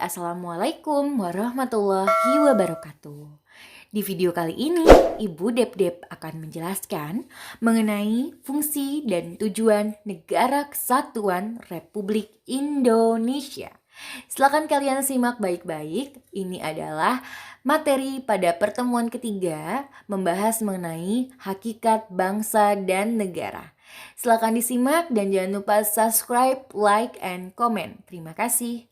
Assalamualaikum warahmatullahi wabarakatuh. Di video kali ini, Ibu Dep-Dep akan menjelaskan mengenai fungsi dan tujuan Negara Kesatuan Republik Indonesia. Silakan kalian simak baik-baik. Ini adalah materi pada pertemuan ketiga membahas mengenai hakikat bangsa dan negara. Silakan disimak dan jangan lupa subscribe, like, and comment. Terima kasih.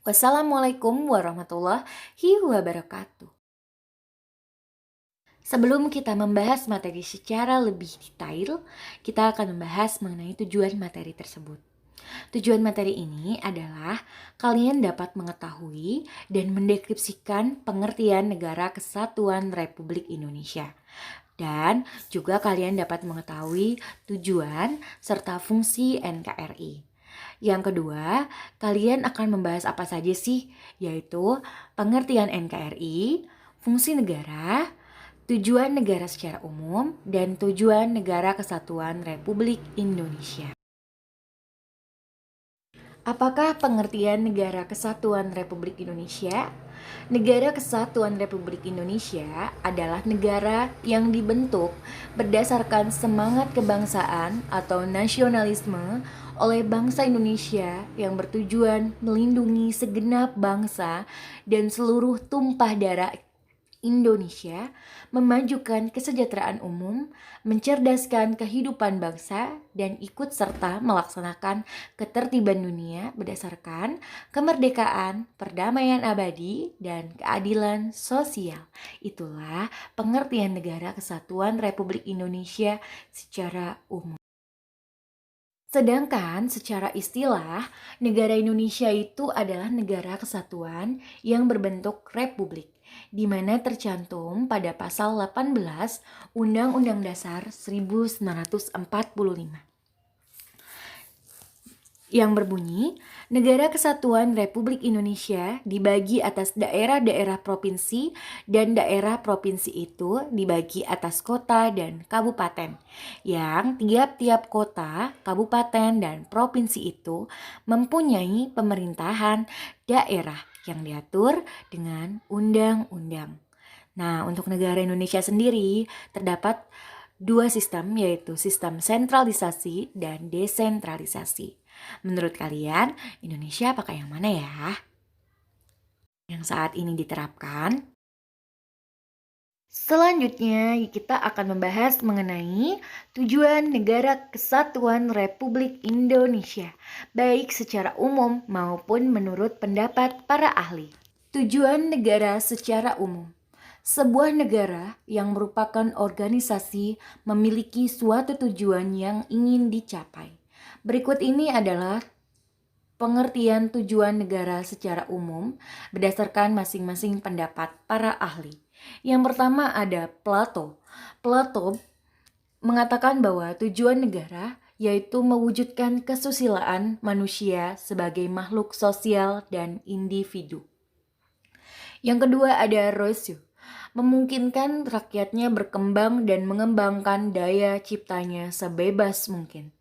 Wassalamualaikum warahmatullahi wabarakatuh. Sebelum kita membahas materi secara lebih detail, kita akan membahas mengenai tujuan materi tersebut. Tujuan materi ini adalah kalian dapat mengetahui dan mendeskripsikan pengertian Negara Kesatuan Republik Indonesia. Dan juga kalian dapat mengetahui tujuan serta fungsi NKRI. Yang kedua, kalian akan membahas apa saja sih? Yaitu pengertian NKRI, fungsi negara, tujuan negara secara umum, dan tujuan Negara Kesatuan Republik Indonesia. Apakah pengertian Negara Kesatuan Republik Indonesia? Negara Kesatuan Republik Indonesia adalah negara yang dibentuk berdasarkan semangat kebangsaan atau nasionalisme oleh bangsa Indonesia yang bertujuan melindungi segenap bangsa dan seluruh tumpah darah Indonesia, memajukan kesejahteraan umum, mencerdaskan kehidupan bangsa, dan ikut serta melaksanakan ketertiban dunia berdasarkan kemerdekaan, perdamaian abadi, dan keadilan sosial. Itulah pengertian Negara Kesatuan Republik Indonesia secara umum. Sedangkan secara istilah, negara Indonesia itu adalah negara kesatuan yang berbentuk republik, di mana tercantum pada pasal 18 Undang-Undang Dasar 1945. Yang berbunyi, Negara Kesatuan Republik Indonesia dibagi atas daerah-daerah provinsi dan daerah provinsi itu dibagi atas kota dan kabupaten. Yang tiap-tiap kota, kabupaten, dan provinsi itu mempunyai pemerintahan daerah yang diatur dengan undang-undang. Nah, untuk negara Indonesia sendiri terdapat dua sistem, yaitu sistem sentralisasi dan desentralisasi. Menurut kalian, Indonesia pakai yang mana ya? Yang saat ini diterapkan? Selanjutnya, kita akan membahas mengenai tujuan Negara Kesatuan Republik Indonesia, baik secara umum maupun menurut pendapat para ahli. Tujuan negara secara umum. Sebuah negara yang merupakan organisasi memiliki suatu tujuan yang ingin dicapai. Berikut ini adalah pengertian tujuan negara secara umum berdasarkan masing-masing pendapat para ahli. Yang pertama ada Plato. Plato mengatakan bahwa tujuan negara yaitu mewujudkan kesusilaan manusia sebagai makhluk sosial dan individu. Yang kedua ada Rousseau, memungkinkan rakyatnya berkembang dan mengembangkan daya ciptanya sebebas mungkin.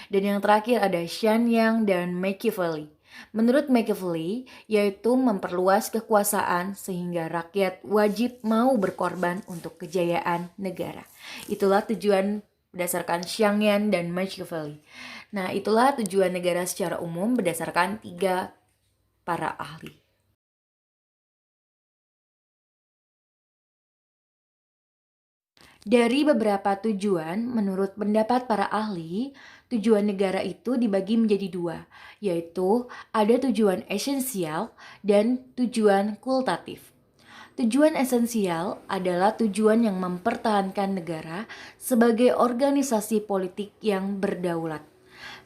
Dan yang terakhir ada Shan Yang dan Machiavelli. Menurut Machiavelli, yaitu memperluas kekuasaan sehingga rakyat wajib mau berkorban untuk kejayaan negara. Itulah tujuan berdasarkan Shan Yang dan Machiavelli. Nah, itulah tujuan negara secara umum berdasarkan tiga para ahli. Dari beberapa tujuan, menurut pendapat para ahli, tujuan negara itu dibagi menjadi dua, yaitu ada tujuan esensial dan tujuan kultatif. Tujuan esensial adalah tujuan yang mempertahankan negara sebagai organisasi politik yang berdaulat.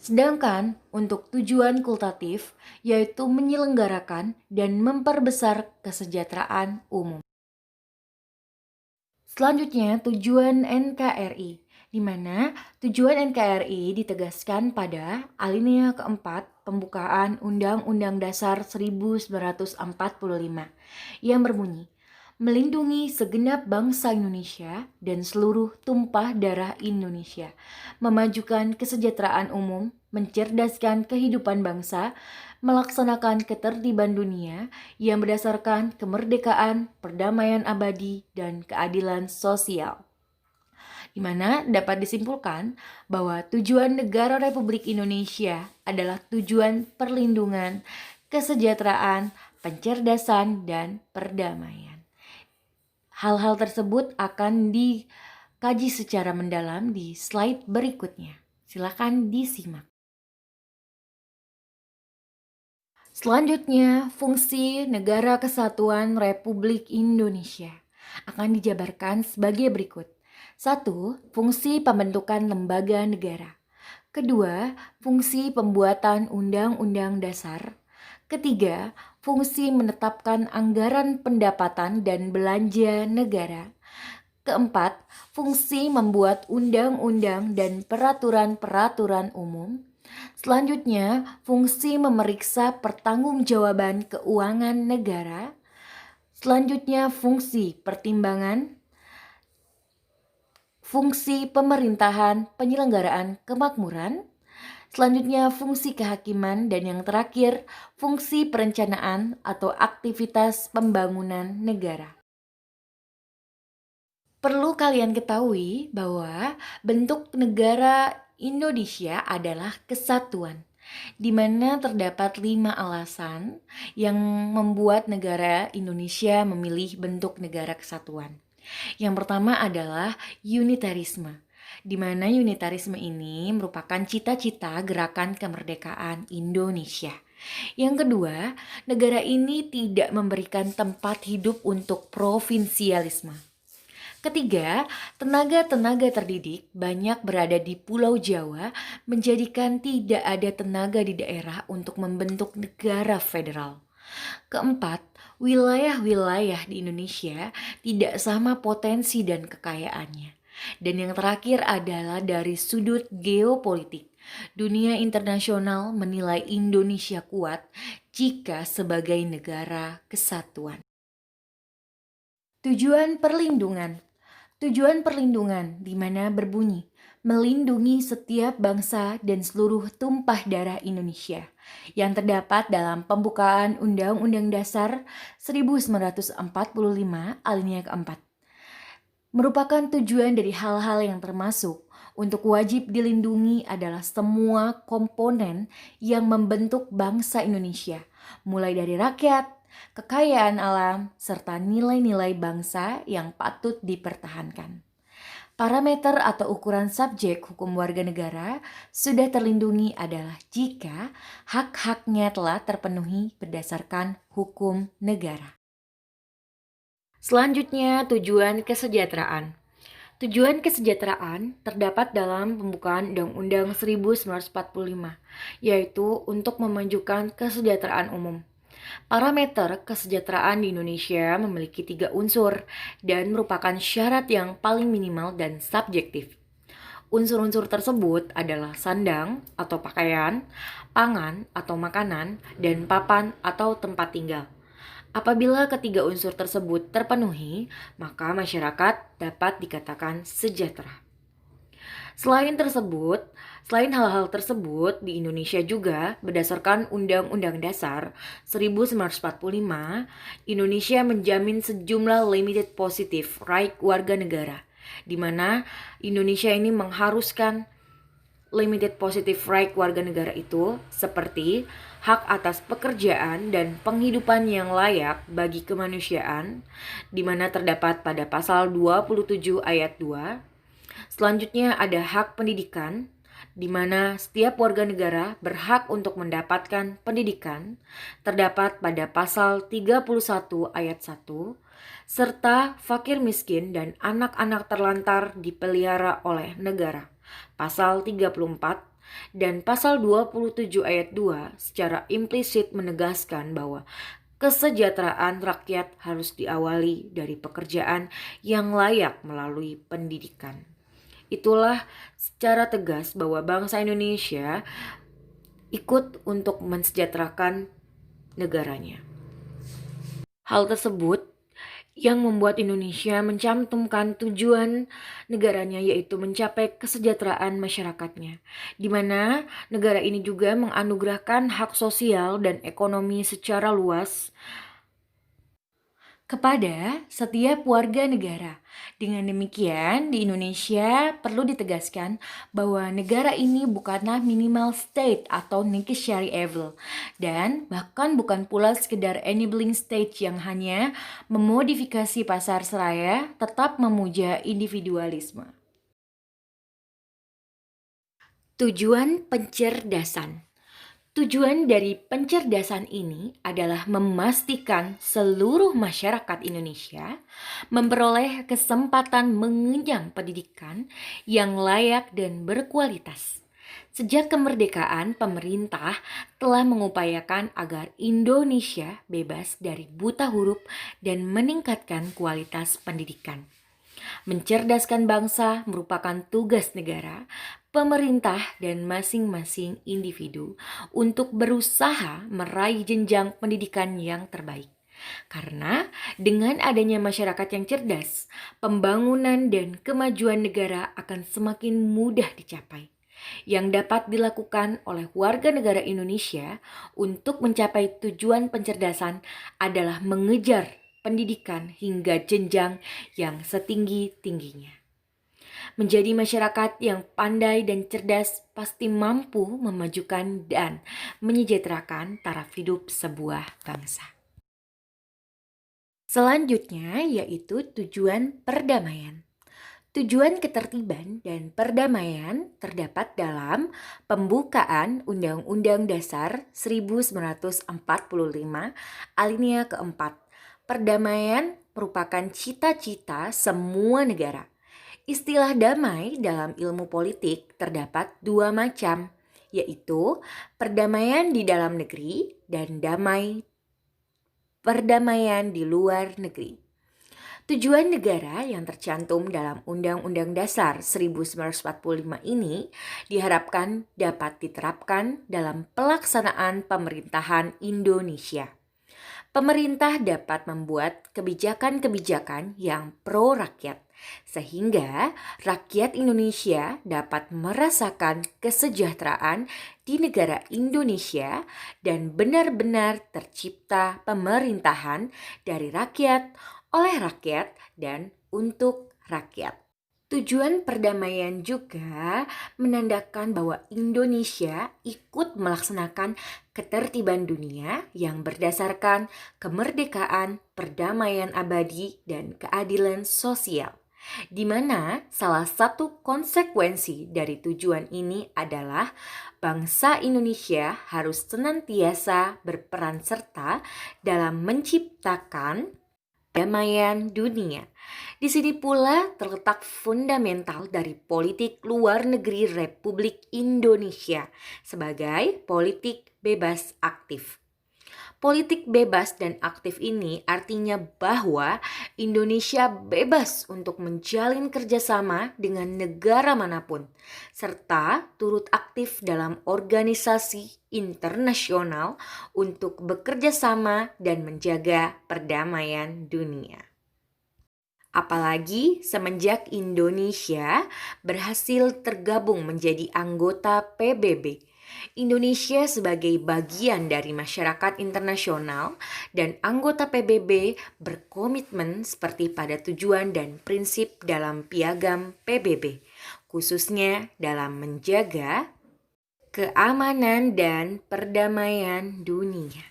Sedangkan untuk tujuan kultatif, yaitu menyelenggarakan dan memperbesar kesejahteraan umum. Selanjutnya, tujuan NKRI, di mana tujuan NKRI ditegaskan pada alinea keempat pembukaan Undang-Undang Dasar 1945 yang berbunyi, melindungi segenap bangsa Indonesia dan seluruh tumpah darah Indonesia, memajukan kesejahteraan umum, mencerdaskan kehidupan bangsa, melaksanakan ketertiban dunia yang berdasarkan kemerdekaan, perdamaian abadi, dan keadilan sosial. Di mana dapat disimpulkan bahwa tujuan negara Republik Indonesia adalah tujuan perlindungan, kesejahteraan, pencerdasan, dan perdamaian. Hal-hal tersebut akan dikaji secara mendalam di slide berikutnya. Silakan disimak. Selanjutnya, fungsi Negara Kesatuan Republik Indonesia akan dijabarkan sebagai berikut. 1. Fungsi pembentukan lembaga negara. Kedua, fungsi pembuatan undang-undang dasar. Ketiga, fungsi menetapkan anggaran pendapatan dan belanja negara. Keempat, fungsi membuat undang-undang dan peraturan-peraturan umum. Selanjutnya, fungsi memeriksa pertanggungjawaban keuangan negara. Selanjutnya, fungsi pertimbangan, fungsi pemerintahan, penyelenggaraan kemakmuran. Selanjutnya, fungsi kehakiman, dan yang terakhir, fungsi perencanaan atau aktivitas pembangunan negara. Perlu kalian ketahui bahwa bentuk negara Indonesia adalah kesatuan, di mana terdapat 5 alasan yang membuat negara Indonesia memilih bentuk negara kesatuan. Yang pertama adalah unitarisme, di mana unitarisme ini merupakan cita-cita gerakan kemerdekaan Indonesia. Yang kedua, negara ini tidak memberikan tempat hidup untuk provinsialisme. Ketiga, tenaga-tenaga terdidik banyak berada di Pulau Jawa, menjadikan tidak ada tenaga di daerah untuk membentuk negara federal. Keempat, wilayah-wilayah di Indonesia tidak sama potensi dan kekayaannya. Dan yang terakhir adalah dari sudut geopolitik. Dunia internasional menilai Indonesia kuat jika sebagai negara kesatuan. Tujuan perlindungan. Tujuan perlindungan di mana berbunyi melindungi setiap bangsa dan seluruh tumpah darah Indonesia yang terdapat dalam pembukaan Undang-Undang Dasar 1945 alinea keempat. Merupakan tujuan dari hal-hal yang termasuk untuk wajib dilindungi adalah semua komponen yang membentuk bangsa Indonesia, mulai dari rakyat, kekayaan alam, serta nilai-nilai bangsa yang patut dipertahankan. Parameter atau ukuran subjek hukum warga negara sudah terlindungi adalah jika hak-haknya telah terpenuhi berdasarkan hukum negara. Selanjutnya, tujuan kesejahteraan. Tujuan kesejahteraan terdapat dalam pembukaan Undang-Undang 1945, yaitu untuk memajukan kesejahteraan umum. Parameter kesejahteraan di Indonesia memiliki 3 unsur dan merupakan syarat yang paling minimal dan subjektif. Unsur-unsur tersebut adalah sandang atau pakaian, pangan atau makanan, dan papan atau tempat tinggal. Apabila ketiga unsur tersebut terpenuhi, maka masyarakat dapat dikatakan sejahtera. Selain hal-hal tersebut di Indonesia juga berdasarkan Undang-Undang Dasar 1945, Indonesia menjamin sejumlah limited positive right warga negara, di mana Indonesia ini mengharuskan limited positive right warga negara itu seperti hak atas pekerjaan dan penghidupan yang layak bagi kemanusiaan, di mana terdapat pada pasal 27 ayat 2. Selanjutnya ada hak pendidikan, di mana setiap warga negara berhak untuk mendapatkan pendidikan, terdapat pada pasal 31 ayat 1, serta fakir miskin dan anak-anak terlantar dipelihara oleh negara, pasal 34, dan pasal 27 ayat 2 secara implisit menegaskan bahwa kesejahteraan rakyat harus diawali dari pekerjaan yang layak melalui pendidikan. Itulah secara tegas bahwa bangsa Indonesia ikut untuk mensejahterakan negaranya. Hal tersebut yang membuat Indonesia mencantumkan tujuan negaranya yaitu mencapai kesejahteraan masyarakatnya, di mana negara ini juga menganugerahkan hak sosial dan ekonomi secara luas kepada setiap warga negara. Dengan demikian, di Indonesia perlu ditegaskan bahwa negara ini bukanlah minimal state atau necessary evil, dan bahkan bukan pula sekedar enabling state yang hanya memodifikasi pasar seraya, tetap memuja individualisme. Tujuan pencerdasan. Tujuan dari pencerdasan ini adalah memastikan seluruh masyarakat Indonesia memperoleh kesempatan mengenyang pendidikan yang layak dan berkualitas. Sejak kemerdekaan, pemerintah telah mengupayakan agar Indonesia bebas dari buta huruf dan meningkatkan kualitas pendidikan. Mencerdaskan bangsa merupakan tugas negara, pemerintah, dan masing-masing individu untuk berusaha meraih jenjang pendidikan yang terbaik. Karena dengan adanya masyarakat yang cerdas, pembangunan dan kemajuan negara akan semakin mudah dicapai. Yang dapat dilakukan oleh warga negara Indonesia untuk mencapai tujuan pencerdasan adalah mengejar pendidikan hingga jenjang yang setinggi-tingginya. Menjadi masyarakat yang pandai dan cerdas pasti mampu memajukan dan menyejahterakan taraf hidup sebuah bangsa. Selanjutnya yaitu tujuan perdamaian. Tujuan ketertiban dan perdamaian terdapat dalam pembukaan Undang-Undang Dasar 1945 alinea keempat. Perdamaian merupakan cita-cita semua negara. Istilah damai dalam ilmu politik terdapat dua macam, yaitu perdamaian di dalam negeri dan perdamaian di luar negeri. Tujuan negara yang tercantum dalam Undang-Undang Dasar 1945 ini diharapkan dapat diterapkan dalam pelaksanaan pemerintahan Indonesia. Pemerintah dapat membuat kebijakan-kebijakan yang pro rakyat, sehingga rakyat Indonesia dapat merasakan kesejahteraan di negara Indonesia dan benar-benar tercipta pemerintahan dari rakyat, oleh rakyat, dan untuk rakyat. Tujuan perdamaian juga menandakan bahwa Indonesia ikut melaksanakan ketertiban dunia yang berdasarkan kemerdekaan, perdamaian abadi, dan keadilan sosial. Di mana salah satu konsekuensi dari tujuan ini adalah bangsa Indonesia harus senantiasa berperan serta dalam menciptakan perdamaian dunia. Di sini pula terletak fundamental dari politik luar negeri Republik Indonesia sebagai politik bebas aktif. Politik bebas dan aktif ini artinya bahwa Indonesia bebas untuk menjalin kerjasama dengan negara manapun, serta turut aktif dalam organisasi internasional untuk bekerja sama dan menjaga perdamaian dunia. Apalagi semenjak Indonesia berhasil tergabung menjadi anggota PBB. Indonesia sebagai bagian dari masyarakat internasional dan anggota PBB berkomitmen seperti pada tujuan dan prinsip dalam piagam PBB, khususnya dalam menjaga keamanan dan perdamaian dunia.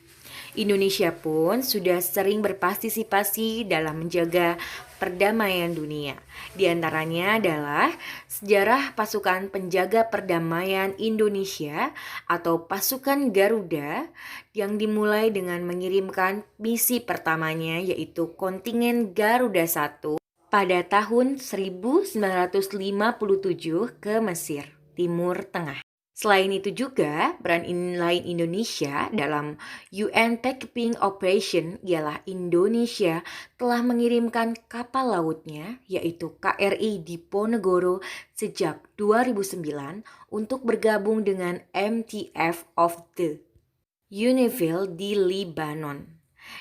Indonesia pun sudah sering berpartisipasi dalam menjaga perdamaian dunia. Di antaranya adalah sejarah pasukan penjaga perdamaian Indonesia atau pasukan Garuda yang dimulai dengan mengirimkan misi pertamanya yaitu kontingen Garuda 1 pada tahun 1957 ke Mesir, Timur Tengah. Selain itu juga, peran lain Indonesia dalam UN Peacekeeping Operation ialah Indonesia telah mengirimkan kapal lautnya yaitu KRI Diponegoro sejak 2009 untuk bergabung dengan MTF of the UNIFIL di Lebanon.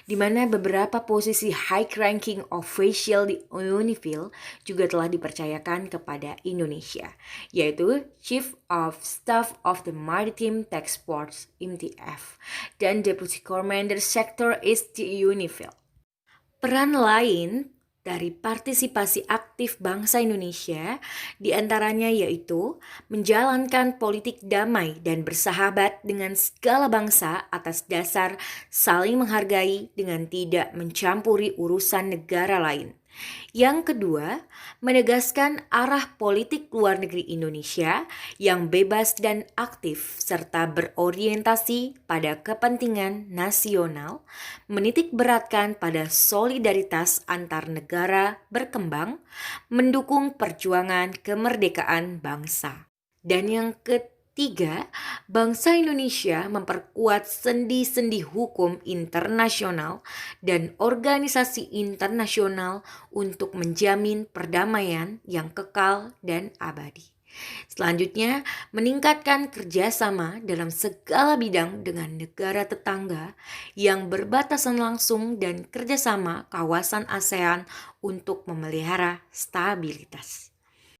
di mana beberapa posisi high-ranking official di UNIFIL juga telah dipercayakan kepada Indonesia, yaitu Chief of Staff of the Maritime Task Force (MTF) dan Deputy Commander Sector East di UNIFIL. Peran lain dari partisipasi aktif bangsa Indonesia diantaranya yaitu menjalankan politik damai dan bersahabat dengan segala bangsa atas dasar saling menghargai dengan tidak mencampuri urusan negara lain. Yang kedua, menegaskan arah politik luar negeri Indonesia yang bebas dan aktif serta berorientasi pada kepentingan nasional, menitik beratkan pada solidaritas antar negara berkembang, mendukung perjuangan kemerdekaan bangsa. Dan yang ketiga, bangsa Indonesia memperkuat sendi-sendi hukum internasional dan organisasi internasional untuk menjamin perdamaian yang kekal dan abadi. Selanjutnya, meningkatkan kerjasama dalam segala bidang dengan negara tetangga yang berbatasan langsung dan kerjasama kawasan ASEAN untuk memelihara stabilitas.